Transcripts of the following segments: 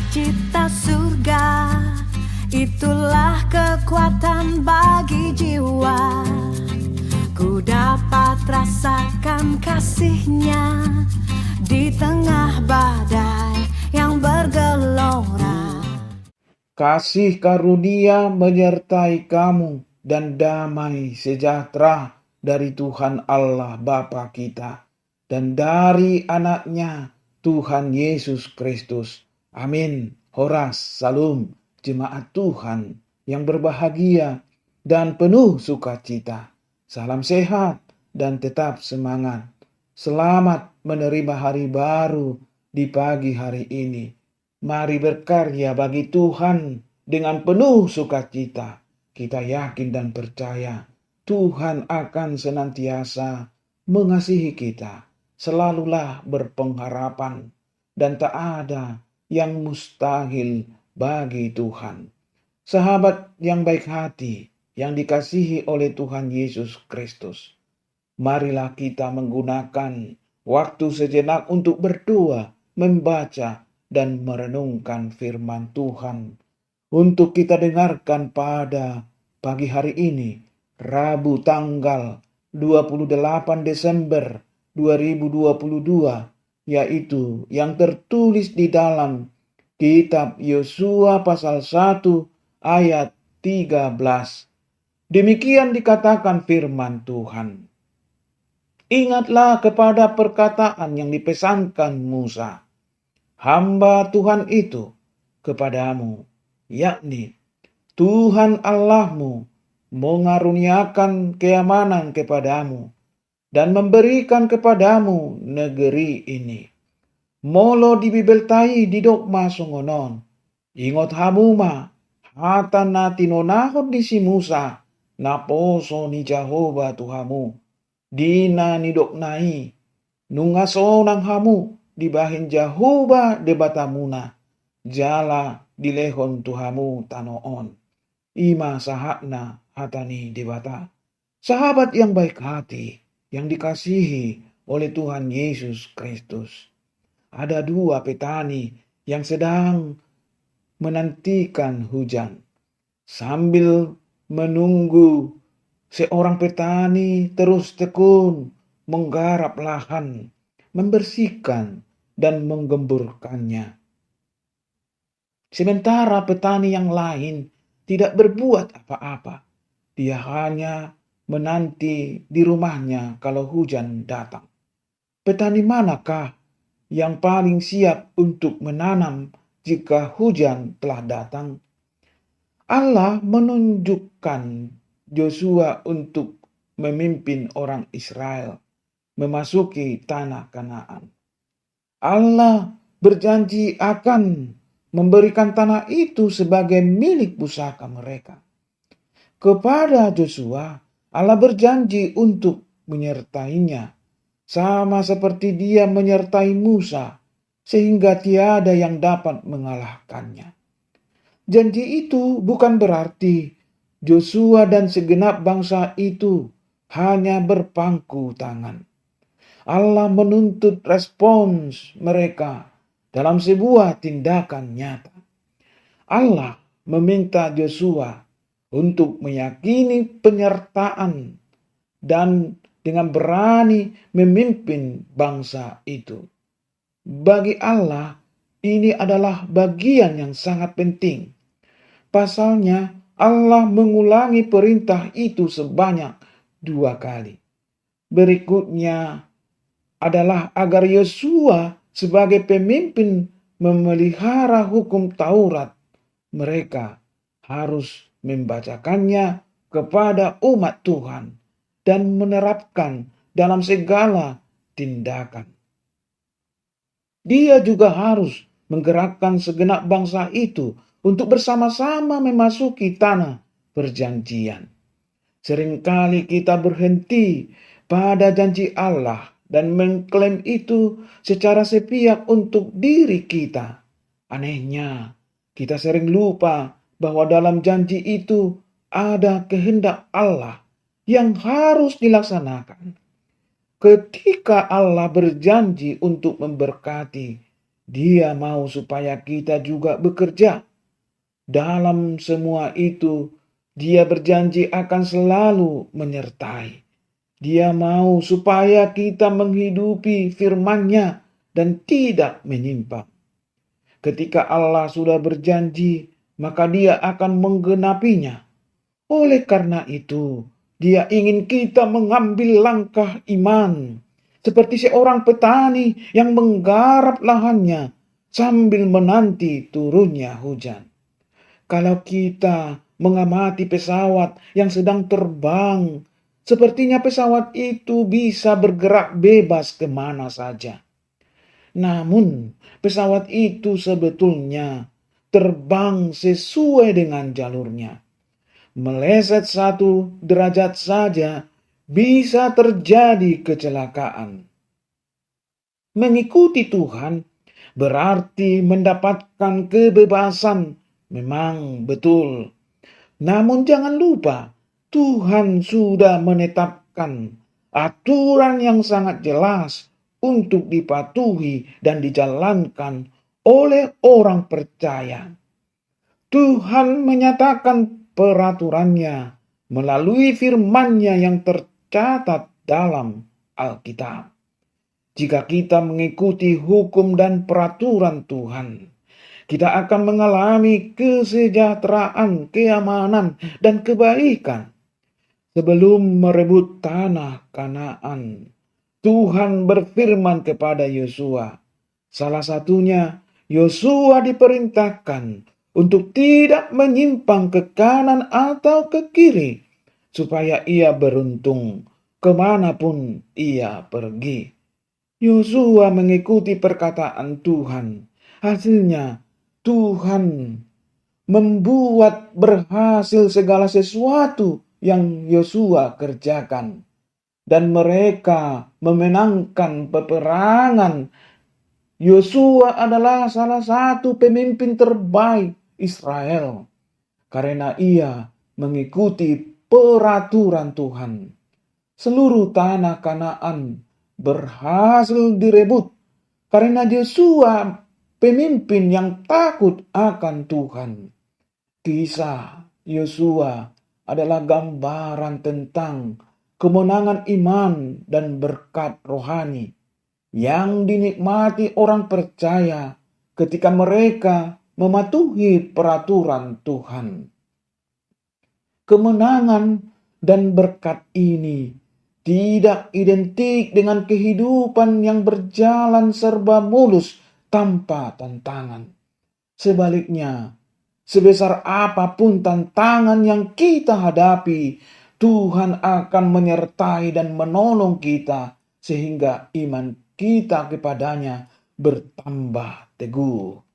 Cita surga, itulah kekuatan bagi jiwa. Ku dapat rasakan kasih-Nya di tengah badai yang bergelora. Kasih karunia menyertai kamu dan damai sejahtera dari Tuhan Allah Bapa kita dan dari anaknya Tuhan Yesus Kristus. Amin. Horas, Salum, jemaat Tuhan yang berbahagia dan penuh sukacita. Salam sehat dan tetap semangat. Selamat menerima hari baru di pagi hari ini. Mari berkarya bagi Tuhan dengan penuh sukacita. Kita yakin dan percaya Tuhan akan senantiasa mengasihi kita. Selalulah berpengharapan dan tak ada yang mustahil bagi Tuhan. Sahabat yang baik hati, yang dikasihi oleh Tuhan Yesus Kristus, marilah kita menggunakan waktu sejenak untuk berdoa, membaca, dan merenungkan firman Tuhan. Untuk kita dengarkan pada pagi hari ini, Rabu tanggal 28 Desember 2022, yaitu yang tertulis di dalam kitab Yosua pasal 1 ayat 13. Demikian dikatakan firman Tuhan. Ingatlah kepada perkataan yang dipesankan Musa, hamba Tuhan itu, kepadamu, yakni Tuhan Allahmu mengaruniakan keamanan kepadamu dan memberikan kepadamu negeri ini. Molo dibibeltai didok masongonon. Ingot hamuma, hata na tinonahon di si Musa, naposo ni Jehovah Tuhamu. Dina nidok nai, nungasonang hamu, dibahin Jehovah debatamuna. Jala dilehon Tuhamu tanoon. Ima sahakna hatani debata. Sahabat yang baik hati, yang dikasihi oleh Tuhan Yesus Kristus. Ada dua petani yang sedang menantikan hujan. Sambil menunggu, seorang petani terus tekun menggarap lahan, membersihkan dan menggemburkannya. Sementara petani yang lain tidak berbuat apa-apa. Dia hanya menanti di rumahnya kalau hujan datang. Petani manakah yang paling siap untuk menanam jika hujan telah datang? Allah menunjukkan Yosua untuk memimpin orang Israel memasuki tanah Kanaan. Allah berjanji akan memberikan tanah itu sebagai milik pusaka mereka. Kepada Yosua, Allah berjanji untuk menyertainya, sama seperti Dia menyertai Musa, sehingga tiada yang dapat mengalahkannya. Janji itu bukan berarti Yosua dan segenap bangsa itu hanya berpangku tangan. Allah menuntut respons mereka dalam sebuah tindakan nyata. Allah meminta Yosua untuk meyakini penyertaan dan dengan berani memimpin bangsa itu. Bagi Allah, ini adalah bagian yang sangat penting. Pasalnya, Allah mengulangi perintah itu sebanyak 2 kali. Berikutnya adalah agar Yosua sebagai pemimpin memelihara hukum Taurat. Mereka harus membacakannya kepada umat Tuhan dan menerapkan dalam segala tindakan. Dia juga harus menggerakkan segenap bangsa itu untuk bersama-sama memasuki tanah perjanjian. Seringkali kita berhenti pada janji Allah dan mengklaim itu secara sepihak untuk diri kita. Anehnya, kita sering lupa bahwa dalam janji itu ada kehendak Allah yang harus dilaksanakan. Ketika Allah berjanji untuk memberkati, Dia mau supaya kita juga bekerja. Dalam semua itu, Dia berjanji akan selalu menyertai. Dia mau supaya kita menghidupi firman-Nya dan tidak menyimpang. Ketika Allah sudah berjanji, maka Dia akan menggenapinya. Oleh karena itu, Dia ingin kita mengambil langkah iman, seperti seorang petani yang menggarap lahannya sambil menanti turunnya hujan. Kalau kita mengamati pesawat yang sedang terbang, sepertinya pesawat itu bisa bergerak bebas kemana saja. Namun, pesawat itu sebetulnya terbang sesuai dengan jalurnya. Meleset 1 derajat saja bisa terjadi kecelakaan. Mengikuti Tuhan berarti mendapatkan kebebasan, memang betul. Namun jangan lupa, Tuhan sudah menetapkan aturan yang sangat jelas untuk dipatuhi dan dijalankan oleh orang percaya. Tuhan menyatakan peraturannya melalui firman-Nya yang tercatat dalam Alkitab. Jika kita mengikuti hukum dan peraturan Tuhan, kita akan mengalami kesejahteraan, keamanan, dan kebaikan. Sebelum merebut tanah Kanaan, Tuhan berfirman kepada Yosua. Salah satunya, Yosua diperintahkan untuk tidak menyimpang ke kanan atau ke kiri, supaya ia beruntung kemanapun ia pergi. Yosua mengikuti perkataan Tuhan. Hasilnya, Tuhan membuat berhasil segala sesuatu yang Yosua kerjakan. Dan mereka memenangkan peperangan. Yosua adalah salah satu pemimpin terbaik Israel, karena ia mengikuti peraturan Tuhan. Seluruh tanah Kanaan berhasil direbut karena Yosua pemimpin yang takut akan Tuhan. Kisah Yosua adalah gambaran tentang kemenangan iman dan berkat rohani yang dinikmati orang percaya ketika mereka mematuhi peraturan Tuhan. Kemenangan dan berkat ini tidak identik dengan kehidupan yang berjalan serba mulus tanpa tantangan. Sebaliknya, sebesar apapun tantangan yang kita hadapi, Tuhan akan menyertai dan menolong kita sehingga iman kita kepadanya bertambah teguh.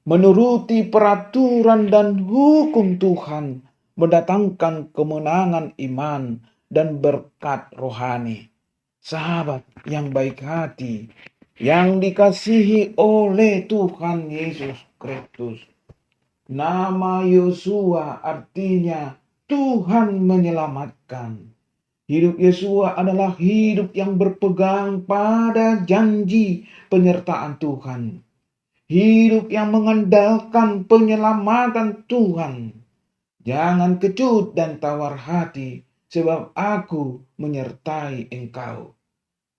Menuruti peraturan dan hukum Tuhan mendatangkan kemenangan iman dan berkat rohani. Sahabat yang baik hati, yang dikasihi oleh Tuhan Yesus Kristus. Nama Yosua artinya Tuhan menyelamatkan. Hidup Yosua adalah hidup yang berpegang pada janji penyertaan Tuhan. Hidup yang mengandalkan penyelamatan Tuhan. Jangan kecut dan tawar hati, sebab aku menyertai engkau.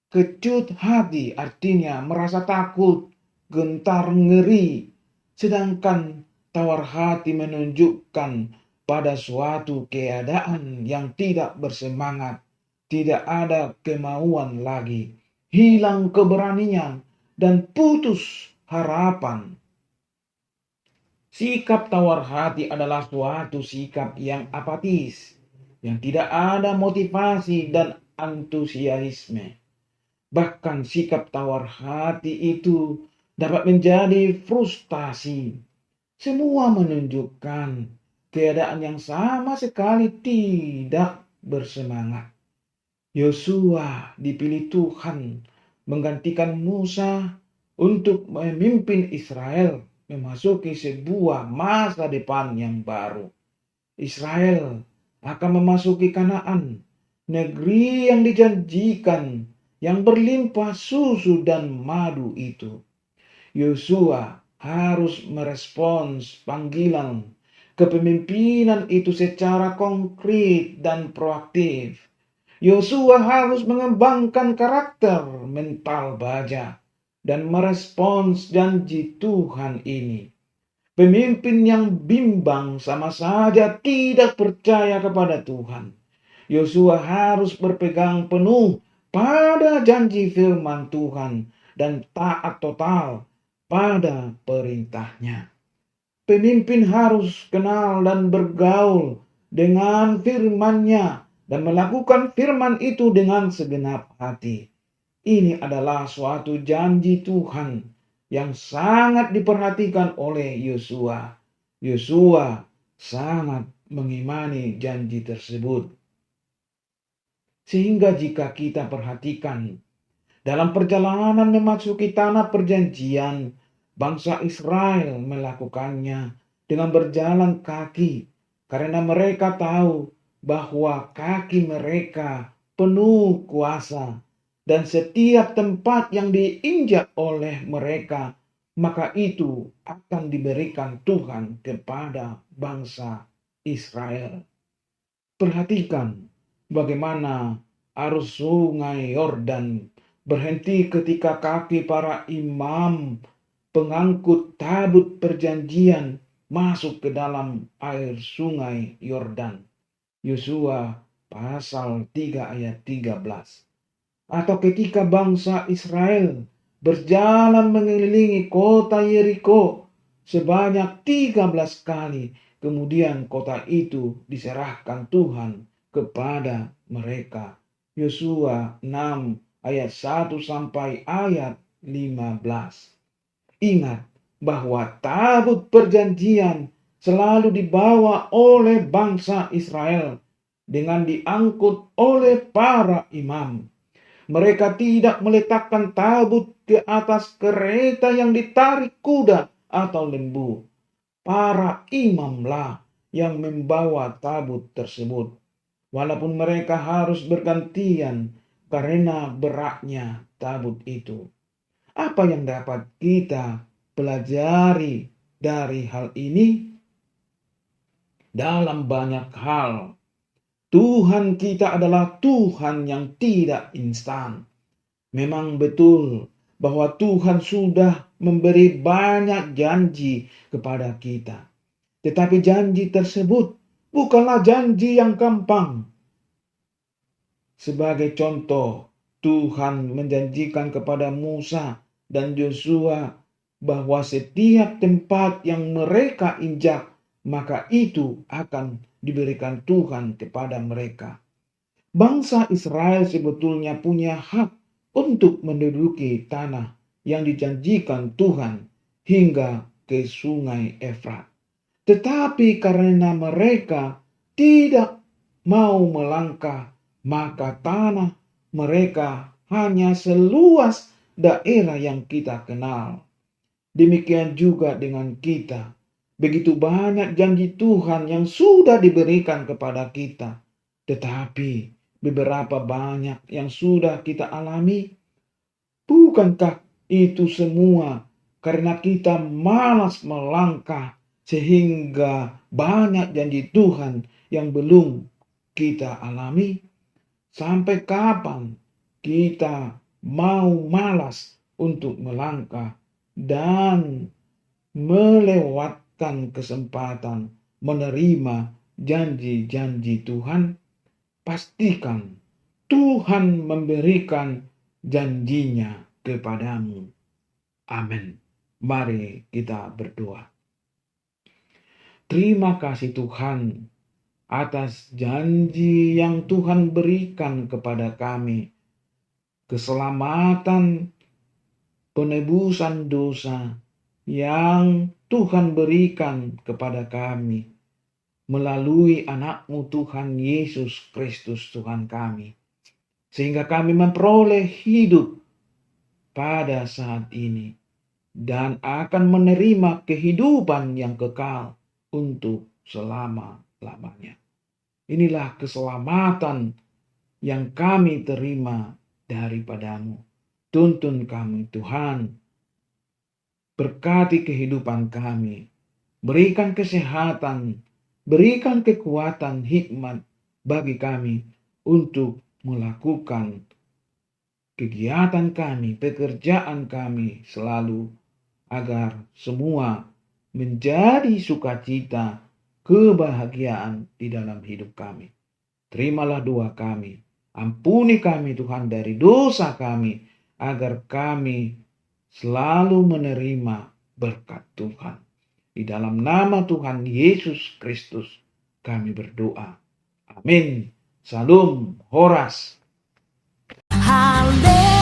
Kecut hati artinya merasa takut, gentar, ngeri. Sedangkan tawar hati menunjukkan pada suatu keadaan yang tidak bersemangat, tidak ada kemauan lagi, hilang keberanian, dan putus harapan. Sikap tawar hati adalah suatu sikap yang apatis, yang tidak ada motivasi dan antusiasme. Bahkan sikap tawar hati itu dapat menjadi frustasi. Semua menunjukkan keadaan yang sama sekali tidak bersemangat. Yosua dipilih Tuhan menggantikan Musa untuk memimpin Israel memasuki sebuah masa depan yang baru. Israel akan memasuki Kanaan, negeri yang dijanjikan, yang berlimpah susu dan madu itu. Yosua harus merespons panggilan kepemimpinan itu secara konkret dan proaktif. Yosua harus mengembangkan karakter mental baja dan merespons janji Tuhan ini. Pemimpin yang bimbang sama saja tidak percaya kepada Tuhan. Yosua harus berpegang penuh pada janji firman Tuhan dan taat total pada perintahnya. Pemimpin harus kenal dan bergaul dengan firman-Nya dan melakukan firman itu dengan segenap hati. Ini adalah suatu janji Tuhan yang sangat diperhatikan oleh Yosua. Yosua sangat mengimani janji tersebut. Sehingga jika kita perhatikan dalam perjalanan memasuki tanah perjanjian, bangsa Israel melakukannya dengan berjalan kaki karena mereka tahu bahwa kaki mereka penuh kuasa. Dan setiap tempat yang diinjak oleh mereka, maka itu akan diberikan Tuhan kepada bangsa Israel. Perhatikan bagaimana arus sungai Yordan berhenti ketika kaki para imam pengangkut tabut perjanjian masuk ke dalam air sungai Yordan. Yosua pasal 3 ayat 13. Atau ketika bangsa Israel berjalan mengelilingi kota Yeriko sebanyak 13 kali, kemudian kota itu diserahkan Tuhan kepada mereka. Yosua 6 ayat 1 sampai ayat 15. Ingat bahwa tabut perjanjian selalu dibawa oleh bangsa Israel dengan diangkut oleh para imam. Mereka tidak meletakkan tabut ke atas kereta yang ditarik kuda atau lembu. Para imamlah yang membawa tabut tersebut. Walaupun mereka harus bergantian karena beratnya tabut itu. Apa yang dapat kita pelajari dari hal ini? Dalam banyak hal, Tuhan kita adalah Tuhan yang tidak instan. Memang betul bahwa Tuhan sudah memberi banyak janji kepada kita. Tetapi janji tersebut bukanlah janji yang gampang. Sebagai contoh, Tuhan menjanjikan kepada Musa dan Yosua bahwa setiap tempat yang mereka injak, maka itu akan diberikan Tuhan kepada mereka. Bangsa Israel sebetulnya punya hak untuk menduduki tanah yang dijanjikan Tuhan hingga ke sungai Efrat. Tetapi karena mereka tidak mau melangkah, maka tanah mereka hanya seluas daerah yang kita kenal. Demikian juga dengan kita. Begitu banyak janji Tuhan yang sudah diberikan kepada kita. Tetapi beberapa banyak yang sudah kita alami. Bukankah itu semua karena kita malas melangkah sehingga banyak janji Tuhan yang belum kita alami? Sampai kapan kita mau malas untuk melangkah dan melewatkan kesempatan menerima janji-janji Tuhan? Pastikan Tuhan memberikan janjinya kepadamu. Amin. Mari kita berdoa. Terima kasih Tuhan atas janji yang Tuhan berikan kepada kami. Keselamatan, penebusan dosa yang Tuhan berikan kepada kami melalui anak-Mu Tuhan Yesus Kristus Tuhan kami. Sehingga kami memperoleh hidup pada saat ini dan akan menerima kehidupan yang kekal untuk selama-lamanya. Inilah keselamatan yang kami terima daripada-Mu. Tuntun kami Tuhan Berkati kehidupan kami. Berikan kesehatan, berikan kekuatan, hikmat bagi kami untuk melakukan kegiatan kami, pekerjaan kami selalu, agar semua menjadi sukacita, kebahagiaan di dalam hidup kami. Terimalah doa kami. Ampuni kami Tuhan dari dosa kami, agar kami selalu menerima berkat Tuhan. Di dalam nama Tuhan Yesus Kristus kami berdoa. Amin. Salam Horas. Haleluya.